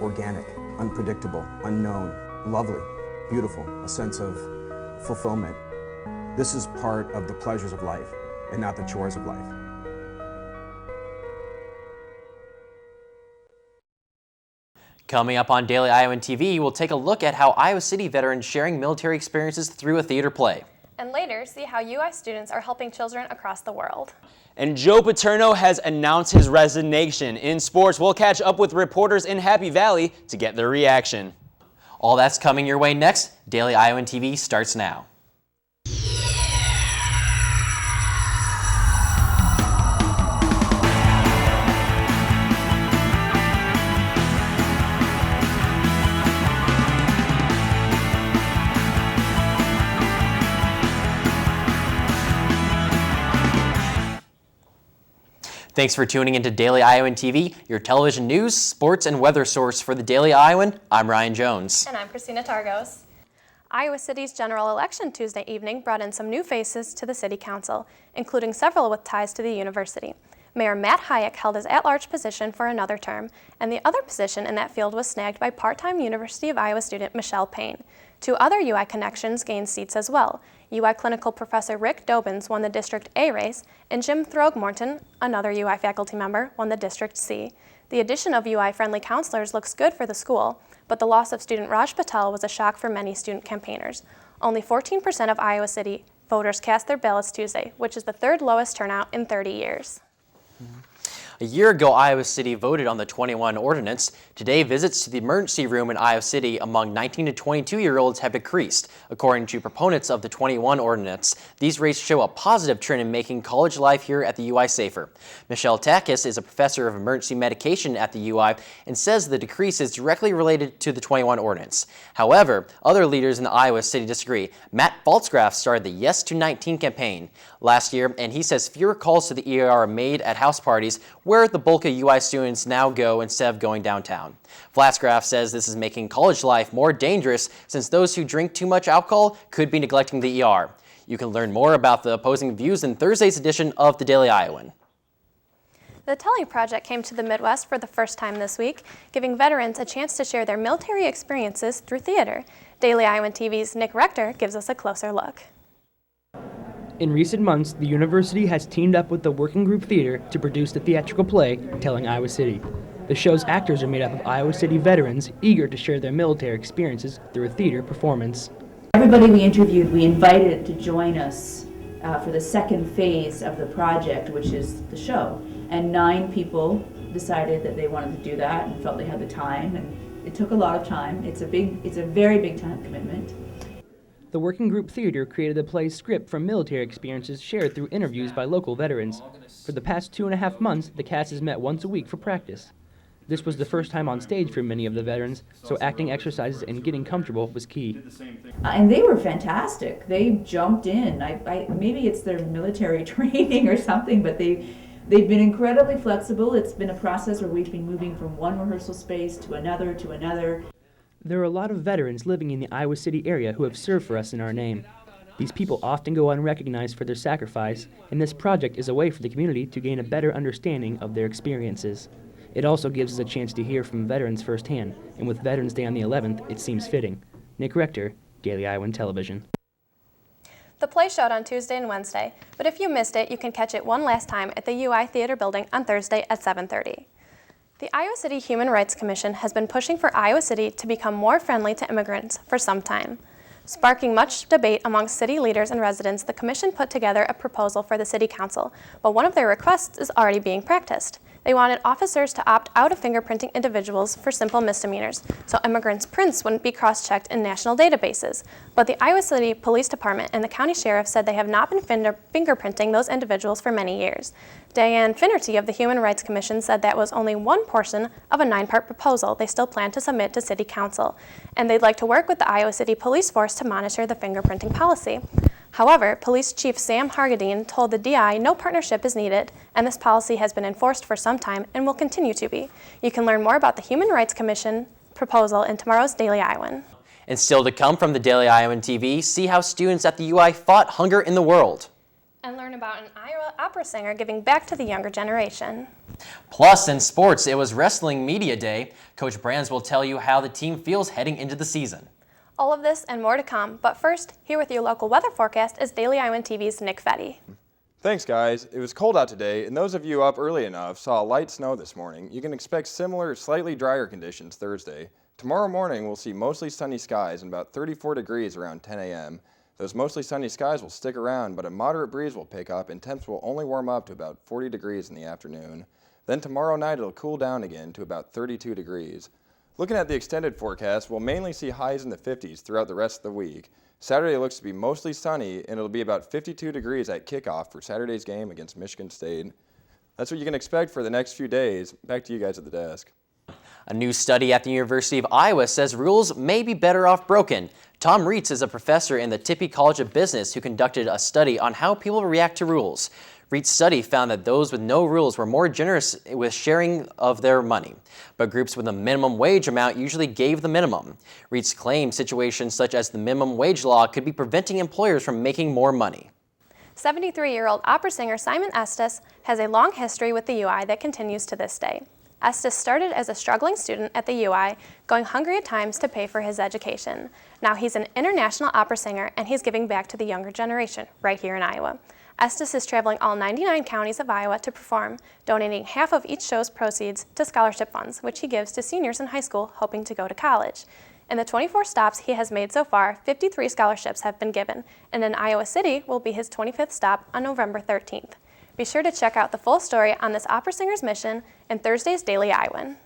organic, unpredictable, unknown, lovely, beautiful, a sense of fulfillment. This is part of the pleasures of life and not the chores of life. Coming up on Daily Iowan TV, we'll take a look at how Iowa City veterans sharing military experiences through a theater play. And later, see how UI students are helping children across the world. And Joe Paterno has announced his resignation. In sports, we'll catch up with reporters in Happy Valley to get their reaction. All that's coming your way next. Daily Iowan TV starts now. Thanks for tuning into Daily Iowan TV, your television news, sports, and weather source for the Daily Iowan. I'm Ryan Jones. And I'm Christina Targos. Iowa City's general election Tuesday evening brought in some new faces to the City Council, including several with ties to the university. Mayor Matt Hayek held his at-large position for another term, and the other position in that field was snagged by part-time University of Iowa student Michelle Payne. Two other UI connections gained seats as well. UI clinical professor Rick Dobbins won the District A race, and Jim Throgmorton, another UI faculty member, won the District C. The addition of UI-friendly counselors looks good for the school, but the loss of student Raj Patel was a shock for many student campaigners. Only 14% of Iowa City voters cast their ballots Tuesday, which is the third lowest turnout in 30 years. A year ago, Iowa City voted on the 21 ordinance. Today, visits to the emergency room in Iowa City among 19 to 22-year-olds have decreased. According to proponents of the 21 ordinance, these rates show a positive trend in making college life here at the UI safer. Michelle Takis is a professor of emergency medication at the UI and says the decrease is directly related to the 21 ordinance. However, other leaders in Iowa City disagree. Matt Faltzgraff started the Yes to 19 campaign last year, and he says fewer calls to the ER are made at house parties where the bulk of UI students now go instead of going downtown. Faltzgraff says this is making college life more dangerous since those who drink too much alcohol could be neglecting the ER. You can learn more about the opposing views in Thursday's edition of the Daily Iowan. The Telly Project came to the Midwest for the first time this week, giving veterans a chance to share their military experiences through theater. Daily Iowan TV's Nick Rector gives us a closer look. In recent months, the university has teamed up with the Working Group Theater to produce the theatrical play, Telling Iowa City. The show's actors are made up of Iowa City veterans eager to share their military experiences through a theater performance. Everybody we interviewed, we invited to join us for the second phase of the project, which is the show. And 9 people decided that they wanted to do that and felt they had the time, and it took a lot of time. It's a very big time commitment. The Working Group Theater created the play's script from military experiences shared through interviews by local veterans. For the past 2.5 months, the cast has met once a week for practice. This was the first time on stage for many of the veterans, so acting exercises and getting comfortable was key. And they were fantastic. They jumped in. Maybe it's their military training or something, but they've been incredibly flexible. It's been a process where we've been moving from one rehearsal space to another to another. There are a lot of veterans living in the Iowa City area who have served for us in our name. These people often go unrecognized for their sacrifice, and this project is a way for the community to gain a better understanding of their experiences. It also gives us a chance to hear from veterans firsthand, and with Veterans Day on the 11th, it seems fitting. Nick Rector, Daily Iowan Television. The play showed on Tuesday and Wednesday, but if you missed it, you can catch it one last time at the UI Theater Building on Thursday at 7:30. The Iowa City Human Rights Commission has been pushing for Iowa City to become more friendly to immigrants for some time. Sparking much debate among city leaders and residents, the commission put together a proposal for the City Council, but one of their requests is already being practiced. They wanted officers to opt out of fingerprinting individuals for simple misdemeanors, so immigrants' prints wouldn't be cross-checked in national databases. But the Iowa City Police Department and the county sheriff said they have not been fingerprinting those individuals for many years. Diane Finnerty of the Human Rights Commission said that was only one portion of a 9-part proposal they still plan to submit to City Council, and they'd like to work with the Iowa City Police Force to monitor the fingerprinting policy. However, Police Chief Sam Hargadine told the DI no partnership is needed, and this policy has been enforced for some time and will continue to be. You can learn more about the Human Rights Commission proposal in tomorrow's Daily Iowan. And still to come from the Daily Iowan TV, see how students at the UI fought hunger in the world. And learn about an Iowa opera singer giving back to the younger generation. Plus, in sports, it was Wrestling Media Day. Coach Brands will tell you how the team feels heading into the season. All of this and more to come, but first, here with your local weather forecast is Daily Iowan TV's Nick Fetty. Thanks, guys. It was cold out today, and those of you up early enough saw light snow this morning. You can expect similar, slightly drier conditions Thursday. Tomorrow morning, we'll see mostly sunny skies and about 34 degrees around 10 a.m. Those mostly sunny skies will stick around, but a moderate breeze will pick up, and temps will only warm up to about 40 degrees in the afternoon. Then tomorrow night, it'll cool down again to about 32 degrees. Looking at the extended forecast, we'll mainly see highs in the 50s throughout the rest of the week. Saturday looks to be mostly sunny, and it'll be about 52 degrees at kickoff for Saturday's game against Michigan State. That's what you can expect for the next few days. Back to you guys at the desk. A new study at the University of Iowa says rules may be better off broken. Tom Reitz is a professor in the Tippie College of Business who conducted a study on how people react to rules. Reit's study found that those with no rules were more generous with sharing of their money, but groups with a minimum wage amount usually gave the minimum. Reitz claimed situations such as the minimum wage law could be preventing employers from making more money. 73-year-old opera singer Simon Estes has a long history with the UI that continues to this day. Estes started as a struggling student at the UI, going hungry at times to pay for his education. Now he's an international opera singer, and he's giving back to the younger generation right here in Iowa. Estes is traveling all 99 counties of Iowa to perform, donating half of each show's proceeds to scholarship funds, which he gives to seniors in high school hoping to go to college. In the 24 stops he has made so far, 53 scholarships have been given, and in Iowa City will be his 25th stop on November 13th. Be sure to check out the full story on this opera singer's mission in Thursday's Daily Iowan.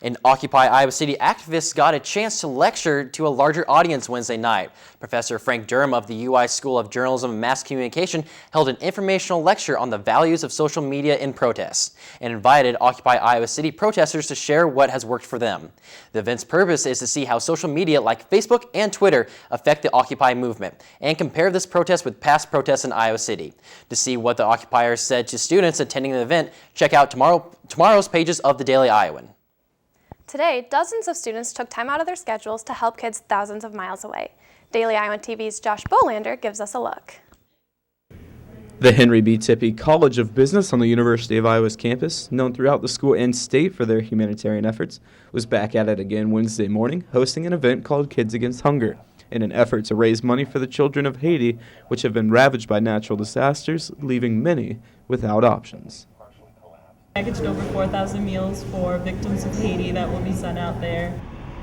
And Occupy Iowa City activists got a chance to lecture to a larger audience Wednesday night. Professor Frank Durham of the UI School of Journalism and Mass Communication held an informational lecture on the values of social media in protests and invited Occupy Iowa City protesters to share what has worked for them. The event's purpose is to see how social media like Facebook and Twitter affect the Occupy movement and compare this protest with past protests in Iowa City. To see what the occupiers said to students attending the event, check out tomorrow's pages of the Daily Iowan. Today, dozens of students took time out of their schedules to help kids thousands of miles away. Daily Iowan TV's Josh Bolander gives us a look. The Henry B. Tippie College of Business on the University of Iowa's campus, known throughout the school and state for their humanitarian efforts, was back at it again Wednesday morning, hosting an event called Kids Against Hunger, in an effort to raise money for the children of Haiti, which have been ravaged by natural disasters, leaving many without options. Packaged over 4,000 meals for victims of Haiti that will be sent out there.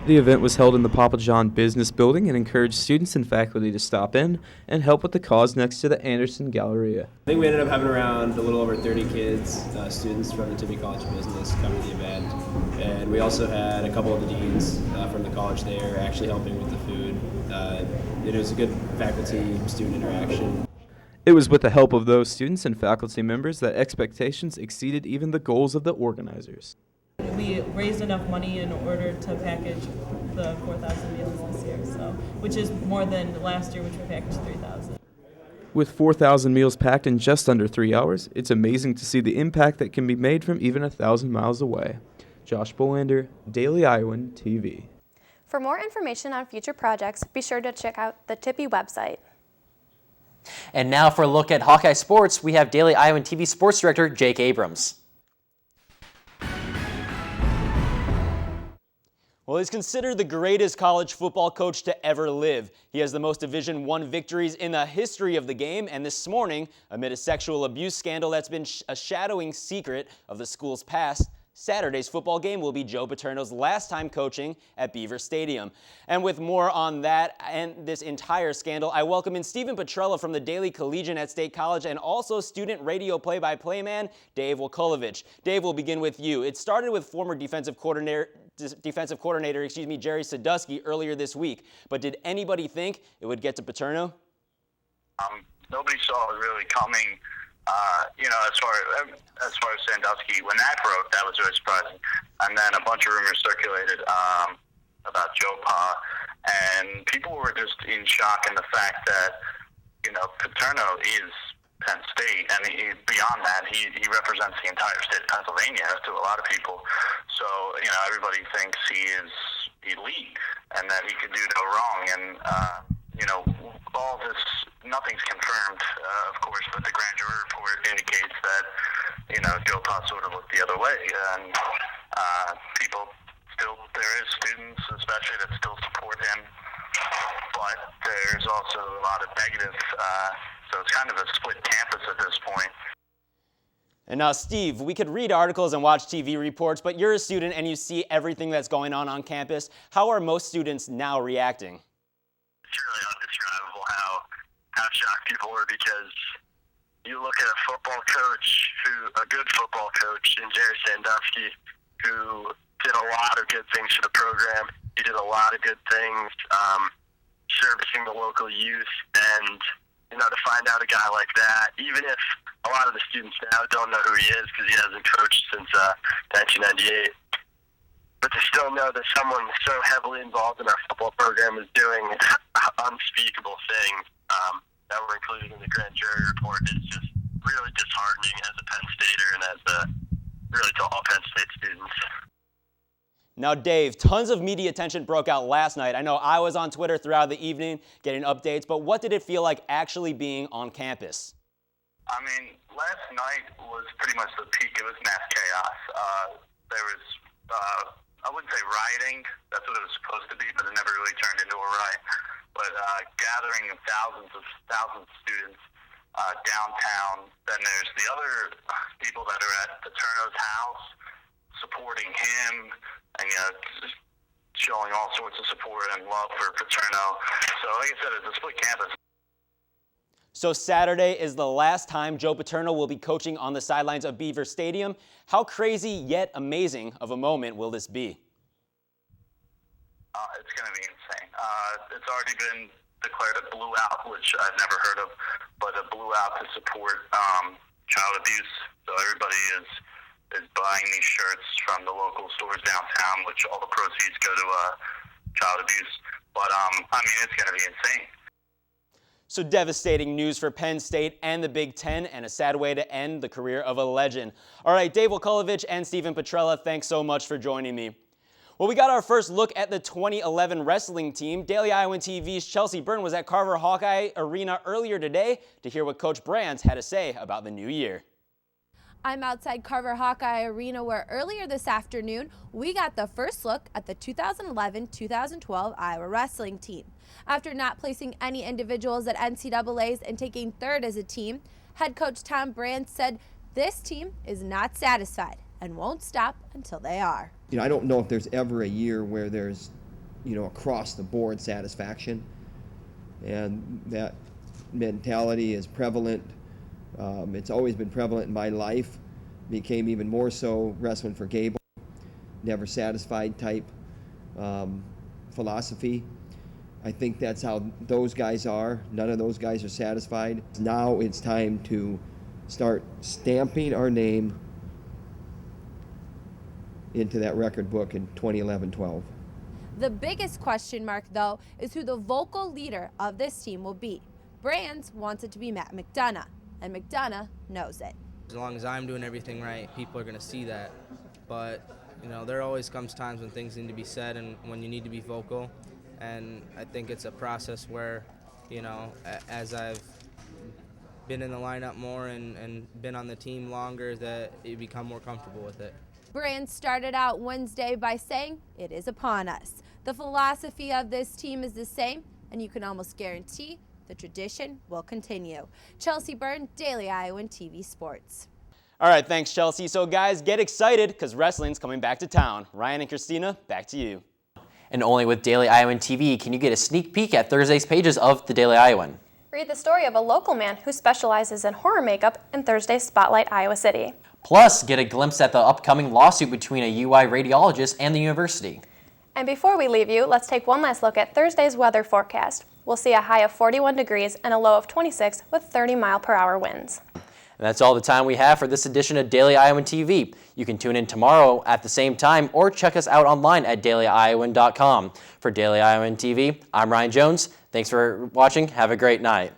The event was held in the Papa John Business Building and encouraged students and faculty to stop in and help with the cause next to the Anderson Galleria. I think we ended up having around a little over 30 kids, students from the Tippie College of Business come to the event. And we also had a couple of the deans from the college there actually helping with the food. It was a good faculty-student interaction. It was with the help of those students and faculty members that expectations exceeded even the goals of the organizers. We raised enough money in order to package the 4,000 meals this year, which is more than last year, which we packaged 3,000. With 4,000 meals packed in just under 3 hours, it's amazing to see the impact that can be made from even 1,000 miles away. Josh Bolander, Daily Iowan TV. For more information on future projects, be sure to check out the Tippie website. And now for a look at Hawkeye Sports, we have Daily Iowan TV Sports Director Jake Abrams. Well, he's considered the greatest college football coach to ever live. He has the most Division I victories in the history of the game, and this morning, amid a sexual abuse scandal that's been a shadowing secret of the school's past, Saturday's football game will be Joe Paterno's last time coaching at Beaver Stadium. And with more on that and this entire scandal, I welcome in Stephen Petrella from the Daily Collegian at State College and also student radio play-by-play man, Dave Wilkolovich. Dave, we'll begin with you. It started with former defensive coordinator Jerry Sadusky earlier this week. But did anybody think it would get to Paterno? Nobody saw it really coming. As far as Sandusky, when that broke, that was very surprising. And then a bunch of rumors circulated about Joe Pa, and people were just in shock in the fact that, Paterno is Penn State, and beyond that, he represents the entire state of Pennsylvania to a lot of people. So, everybody thinks he is elite and that he could do no wrong. And, all this nothing's confirmed, of course, but the grand jury report indicates that, Joe Pa sort of looked the other way, and there is students especially that still support him, but there's also a lot of negative, so it's kind of a split campus at this point. And now, Steve, we could read articles and watch TV reports, but you're a student and you see everything that's going on campus. How are most students now reacting? It's really undescribable how shocked people were, because you look at a good football coach in Jerry Sandusky, who did a lot of good things for the program. He did a lot of good things servicing the local youth, and to find out a guy like that, even if a lot of the students now don't know who he is because he hasn't coached since 1998, but to still know that someone so heavily involved in our football program is doing unspeakable things that were included in the grand jury report is just really disheartening as a Penn Stater and really to all Penn State students. Now, Dave, tons of media attention broke out last night. I know I was on Twitter throughout the evening getting updates, but what did it feel like actually being on campus? I mean, last night was pretty much the peak. It was mass chaos. There was, I wouldn't say rioting. That's what it was supposed to be, but it never really turned into a riot. But gathering of thousands of students downtown. Then there's the other people that are at Paterno's house supporting him, and just showing all sorts of support and love for Paterno. So like I said, it's a split campus. So Saturday is the last time Joe Paterno will be coaching on the sidelines of Beaver Stadium. How crazy yet amazing of a moment will this be? It's going to be insane. It's already been declared a blue out, which I've never heard of, but a blue out to support child abuse. So everybody is buying these shirts from the local stores downtown, which all the proceeds go to child abuse. But, it's going to be insane. So devastating news for Penn State and the Big Ten, and a sad way to end the career of a legend. All right, Dave Wakulovich and Stephen Petrella, thanks so much for joining me. Well, we got our first look at the 2011 wrestling team. Daily Iowan TV's Chelsea Byrne was at Carver Hawkeye Arena earlier today to hear what Coach Brands had to say about the new year. I'm outside Carver Hawkeye Arena, where earlier this afternoon we got the first look at the 2011-2012 Iowa wrestling team. After not placing any individuals at NCAAs and taking third as a team, head coach Tom Brands said this team is not satisfied and won't stop until they are. I don't know if there's ever a year where there's, across the board satisfaction, and that mentality is prevalent. It's always been prevalent in my life, became even more so wrestling for Gable, never satisfied type philosophy. I think that's how those guys are. None of those guys are satisfied. Now it's time to start stamping our name into that record book in 2011-12. The biggest question mark, though, is who the vocal leader of this team will be. Brands wants it to be Matt McDonough, and McDonough knows it. As long as I'm doing everything right, people are going to see that. But, there always comes times when things need to be said and when you need to be vocal. And I think it's a process where, as I've been in the lineup more and been on the team longer, that you become more comfortable with it. Brands started out Wednesday by saying, "It is upon us." The philosophy of this team is the same, and you can almost guarantee the tradition will continue. Chelsea Byrne, Daily Iowan TV Sports. All right, thanks, Chelsea. So, guys, get excited because wrestling's coming back to town. Ryan and Christina, back to you. And only with Daily Iowan TV can you get a sneak peek at Thursday's pages of the Daily Iowan. Read the story of a local man who specializes in horror makeup in Thursday's Spotlight Iowa City. Plus, get a glimpse at the upcoming lawsuit between a UI radiologist and the university. And before we leave you, let's take one last look at Thursday's weather forecast. We'll see a high of 41 degrees and a low of 26 with 30-mile-per-hour winds. And that's all the time we have for this edition of Daily Iowan TV. You can tune in tomorrow at the same time or check us out online at dailyiowan.com. For Daily Iowan TV, I'm Ryan Jones. Thanks for watching. Have a great night.